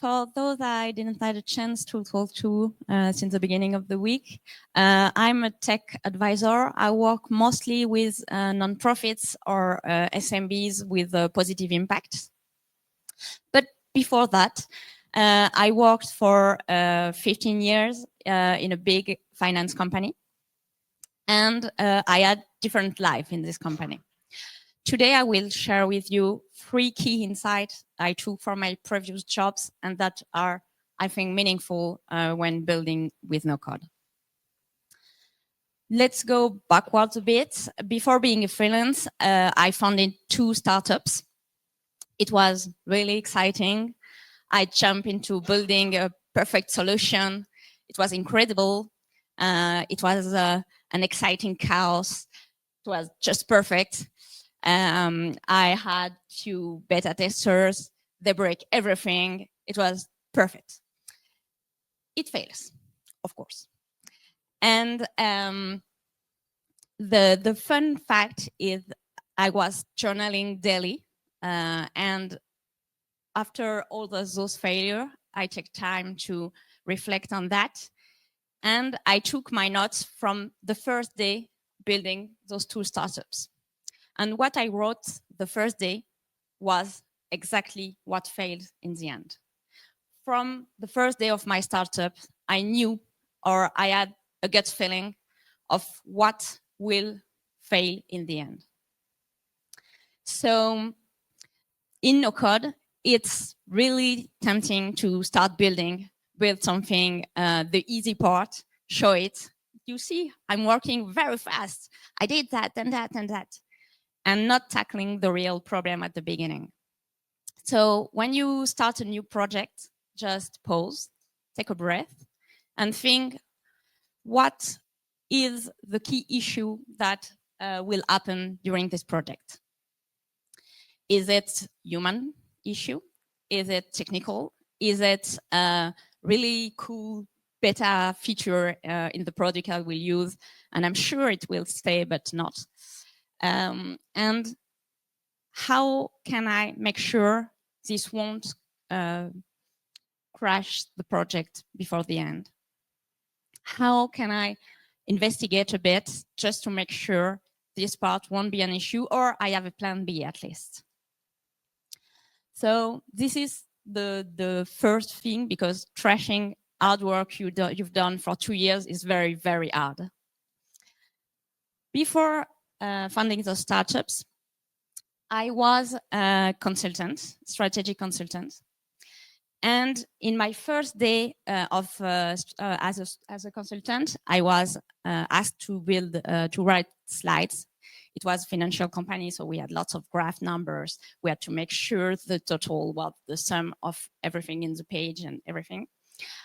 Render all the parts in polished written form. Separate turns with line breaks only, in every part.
For those I didn't have a chance to talk to since the beginning of the week, I'm a tech advisor. I work mostly with nonprofits or SMBs with a positive impact. But before that, I worked for 15 years in a big finance company. And I had different life in this company. Today, I will share with you 3 key insights I took from my previous jobs and that are, I think, meaningful when building with no code. Let's go backwards a bit. Before being a freelance, I founded 2 startups. It was really exciting. I jumped into building a perfect solution. It was incredible. It was an exciting chaos. It was just perfect. I had 2 beta testers. They break everything. It was perfect. It fails, of course. And the fun fact is I was journaling daily. And after all those failures, I take time to reflect on that. And I took my notes from the first day building those 2 startups. And what I wrote the first day was exactly what failed in the end. From the first day of my startup, I knew, or I had a gut feeling of what will fail in the end. So in no code, it's really tempting to start build something, the easy part, show it. You see, I'm working very fast. I did that and that and that. And not tackling the real problem at the beginning. So when you start a new project, just pause, take a breath, and think, what is the key issue that will happen during this project? Is it human issue? Is it technical? Is it a really cool beta feature in the product I will use? And I'm sure it will stay, but not. And how can I make sure this won't crash the project before the end? How can I investigate a bit just to make sure this part won't be an issue, or I have a plan B at least? So this is the first thing, because trashing hard work you've done for 2 years is very, very hard. Before funding those startups, I was a consultant, strategy consultant. And in my first day as a consultant, I was asked to write slides. It was a financial company, so we had lots of graph numbers. We had to make sure the total was the sum of everything in the page and everything.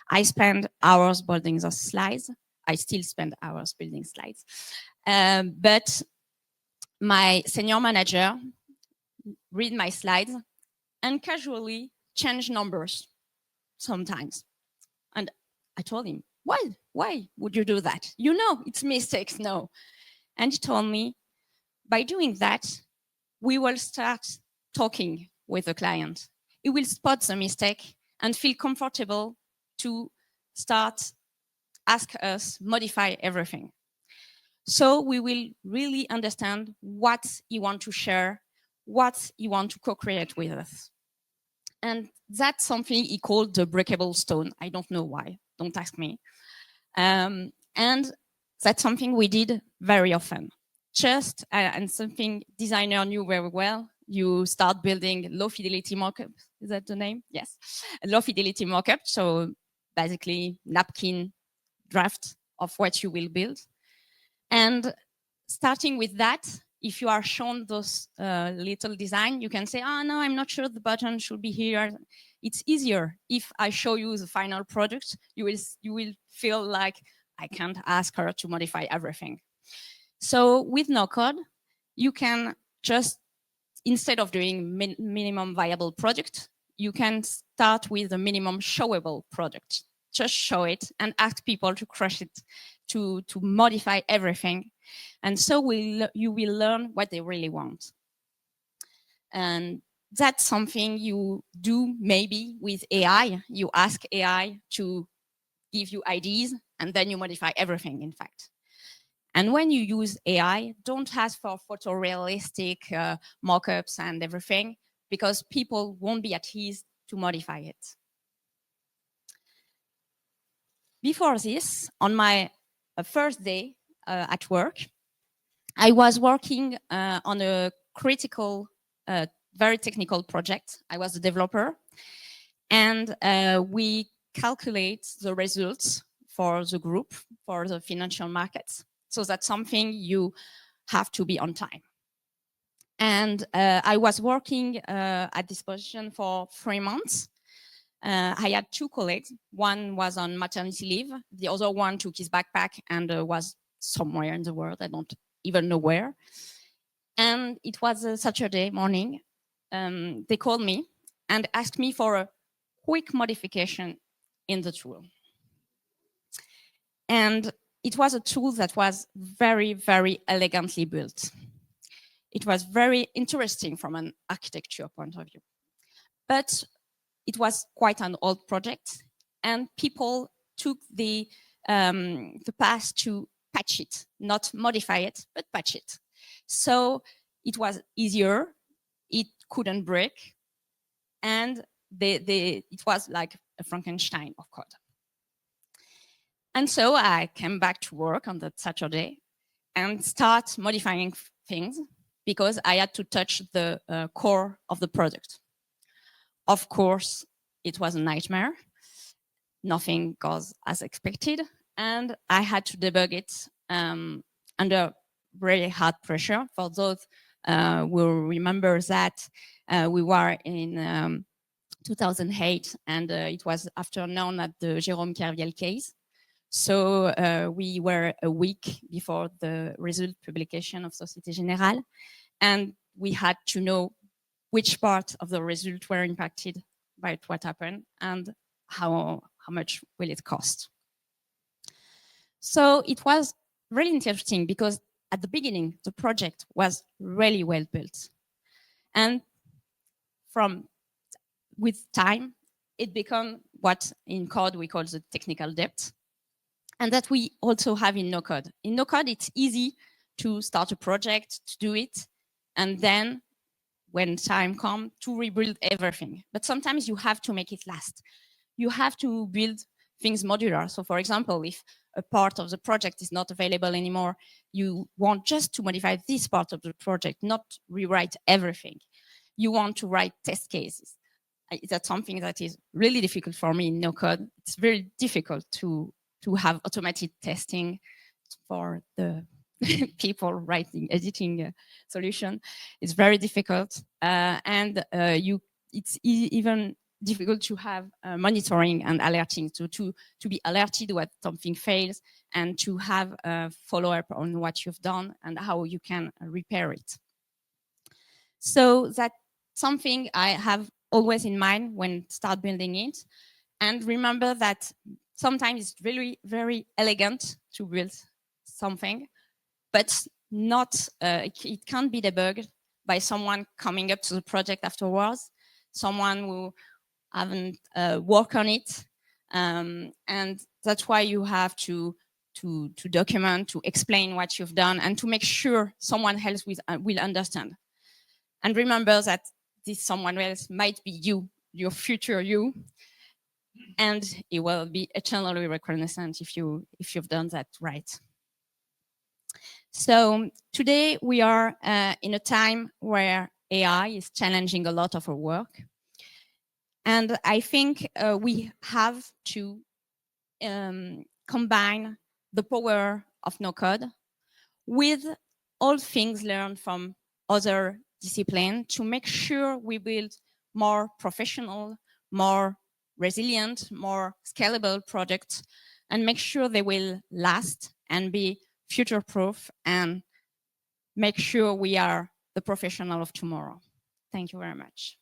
I spent hours building those slides. I still spend hours building slides. But my senior manager read my slides and casually change numbers sometimes. And I told him, why would you do that? You know, it's mistakes, no. And he told me, by doing that, we will start talking with the client. He will spot the mistake and feel comfortable to start ask us, modify everything. So we will really understand what he wants to share, what he wants to co-create with us. And that's something he called the breakable stone. I don't know why, don't ask me. And that's something we did very often. Just, and something designer knew very well, you start building low fidelity mockup. Is that the name? Yes. A low fidelity mockup. So basically napkin draft of what you will build. And starting with that, if you are shown those little design, you can say, oh, no, I'm not sure the button should be here. It's easier. If I show you the final product, you will feel like I can't ask her to modify everything. So with no code, you can just, instead of doing minimum viable product, you can start with a minimum showable product. Just show it and ask people to crush it, to modify everything. And so you will learn what they really want. And that's something you do maybe with AI. You ask AI to give you ideas, and then you modify everything, in fact. And when you use AI, don't ask for photorealistic mock-ups and everything, because people won't be at ease to modify it. Before this, on my first day at work, I was working on a critical, very technical project. I was a developer, and we calculate the results for the group, for the financial markets. So that's something you have to be on time. And I was working at this position for 3 months. I had 2 colleagues. One was on maternity leave. The other one took his backpack and was somewhere in the world. I don't even know where. And it was a Saturday morning. They called me and asked me for a quick modification in the tool. And it was a tool that was very, very elegantly built. It was very interesting from an architecture point of view. But it was quite an old project, and people took the path to patch it, not modify it, but patch it. So it was easier, it couldn't break, and it was like a Frankenstein of code. And so I came back to work on that Saturday and start modifying things because I had to touch the core of the product. Of course, it was a nightmare. Nothing goes as expected, and I had to debug it under really hard pressure. For those who remember that we were in 2008, and it was after known at the Jérôme Kerviel case. So we were a week before the result publication of Société Générale, and we had to know which part of the result were impacted by what happened and how much will it cost. So it was really interesting because at the beginning, the project was really well built. And with time, it became what in code we call the technical debt. And that we also have in no-code. In no-code, it's easy to start a project, to do it, and then when time comes, to rebuild everything. But sometimes you have to make it last. You have to build things modular. So for example, if a part of the project is not available anymore, you want just to modify this part of the project, not rewrite everything. You want to write test cases. That's something that is really difficult for me in no code. It's very difficult to have automated testing for the people writing, editing solution. It's very difficult. It's even difficult to have monitoring and alerting, to be alerted when something fails and to have a follow-up on what you've done and how you can repair it. So that's something I have always in mind when start building it. And remember that sometimes it's really very elegant to build something, but not it can't be debugged by someone coming up to the project afterwards, someone who haven't worked on it, and that's why you have to document, to explain what you've done, and to make sure someone else will understand. And remember that this someone else might be you, your future you, and it will be eternally reconnaissant if you've done that right. So today we are in a time where AI is challenging a lot of our work. And I think we have to combine the power of no-code with all things learned from other disciplines to make sure we build more professional, more resilient, more scalable products, and make sure they will last and be future-proof and make sure we are the professional of tomorrow. Thank you very much.